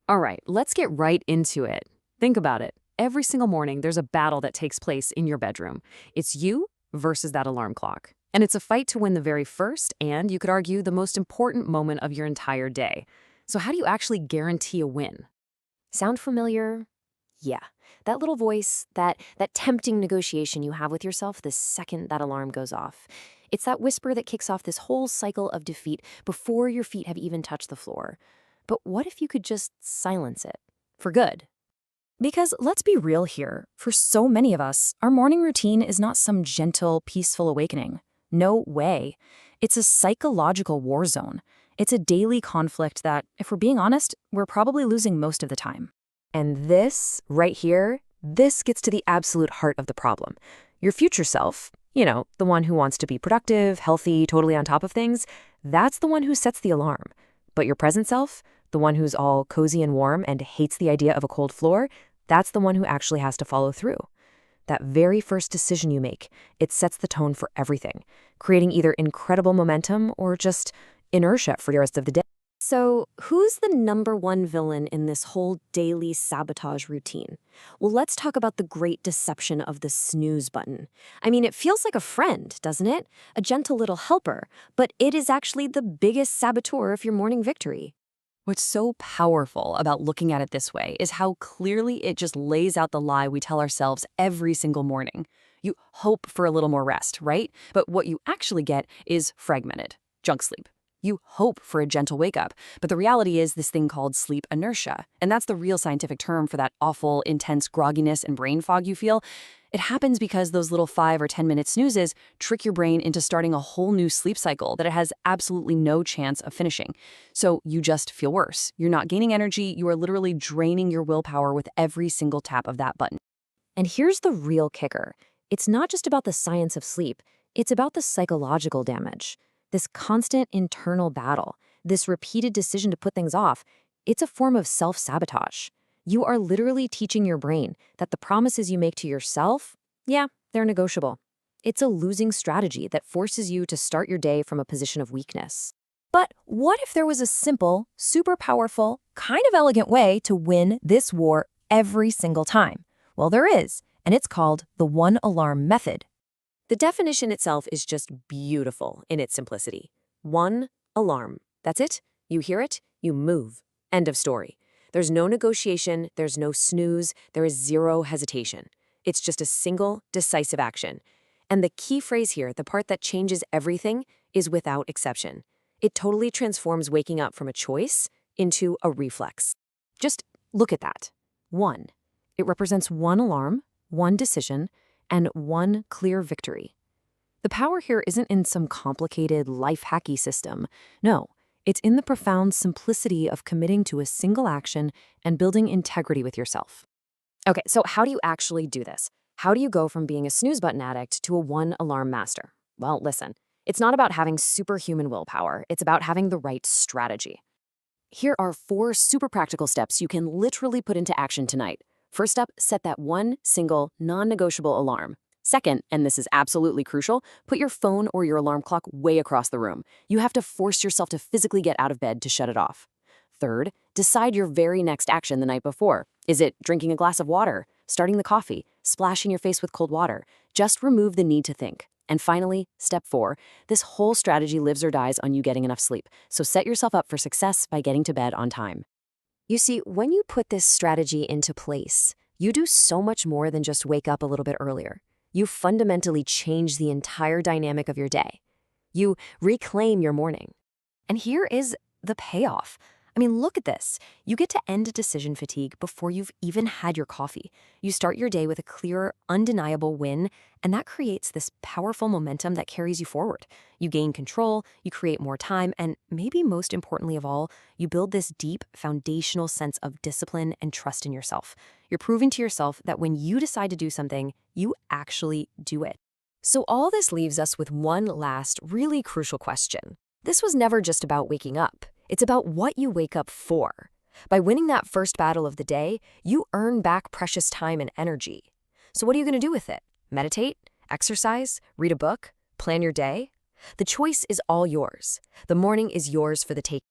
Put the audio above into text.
All right, let's get right into it. Think about it. Every single morning, there's a battle that takes place in your bedroom. It's you versus that alarm clock. And it's a fight to win the very first and, you could argue, the most important moment of your entire day. So how do you actually guarantee a win? Sound familiar? Yeah. That little voice, that tempting negotiation you have with yourself the second that alarm goes off. It's that whisper that kicks off this whole cycle of defeat before your feet have even touched the floor. But what if you could just silence it? For good. Because let's be real here, for so many of us, our morning routine is not some gentle, peaceful awakening. No way. It's a psychological war zone. It's a daily conflict that, if we're being honest, we're probably losing most of the time. And this, right here, this gets to the absolute heart of the problem. Your future self, the one who wants to be productive, healthy, totally on top of things, that's the one who sets the alarm. But your present self, the one who's all cozy and warm and hates the idea of a cold floor, that's the one who actually has to follow through. That very first decision you make, it sets the tone for everything, creating either incredible momentum or just inertia for the rest of the day. So, who's the number one villain in this whole daily sabotage routine? Well, let's talk about the great deception of the snooze button. I mean, it feels like a friend, doesn't it? A gentle little helper, but it is actually the biggest saboteur of your morning victory. What's so powerful about looking at it this way is how clearly it just lays out the lie we tell ourselves every single morning. You hope for a little more rest, right? But what you actually get is fragmented, junk sleep. You hope for a gentle wake up, but the reality is this thing called sleep inertia. And that's the real scientific term for that awful, intense grogginess and brain fog you feel. It happens because those little 5 or 10-minute snoozes trick your brain into starting a whole new sleep cycle that it has absolutely no chance of finishing. So you just feel worse. You're not gaining energy. You are literally draining your willpower with every single tap of that button. And here's the real kicker. It's not just about the science of sleep. It's about the psychological damage. This constant internal battle, this repeated decision to put things off, it's a form of self-sabotage. You are literally teaching your brain that the promises you make to yourself, yeah, they're negotiable. It's a losing strategy that forces you to start your day from a position of weakness. But what if there was a simple, super powerful, kind of elegant way to win this war every single time? Well, there is, and it's called the one alarm method. The definition itself is just beautiful in its simplicity. One alarm. That's it. You hear it, you move. End of story. There's no negotiation, there's no snooze, there is zero hesitation. It's just a single, decisive action. And the key phrase here, the part that changes everything, is without exception. It totally transforms waking up from a choice into a reflex. Just look at that. One. It represents one alarm, one decision, and one clear victory. The power here isn't in some complicated, life-hacky system. No, it's in the profound simplicity of committing to a single action and building integrity with yourself. Okay, so how do you actually do this? How do you go from being a snooze button addict to a one-alarm master? Well, listen, it's not about having superhuman willpower. It's about having the right strategy. Here are 4 super practical steps you can literally put into action tonight. First up, set that one single, non-negotiable alarm. Second, and this is absolutely crucial, put your phone or your alarm clock way across the room. You have to force yourself to physically get out of bed to shut it off. Third, decide your very next action the night before. Is it drinking a glass of water, starting the coffee, splashing your face with cold water? Just remove the need to think. And finally, step 4, this whole strategy lives or dies on you getting enough sleep. So set yourself up for success by getting to bed on time. You see, when you put this strategy into place, you do so much more than just wake up a little bit earlier. You fundamentally change the entire dynamic of your day. You reclaim your morning. And here is the payoff. I mean, look at this. You get to end decision fatigue before you've even had your coffee. You start your day with a clear, undeniable win, and that creates this powerful momentum that carries you forward. You gain control, you create more time, and maybe most importantly of all, you build this deep, foundational sense of discipline and trust in yourself. You're proving to yourself that when you decide to do something, you actually do it. So all this leaves us with one last, really crucial question. This was never just about waking up. It's about what you wake up for. By winning that first battle of the day, you earn back precious time and energy. So what are you going to do with it? Meditate? Exercise? Read a book? Plan your day? The choice is all yours. The morning is yours for the taking.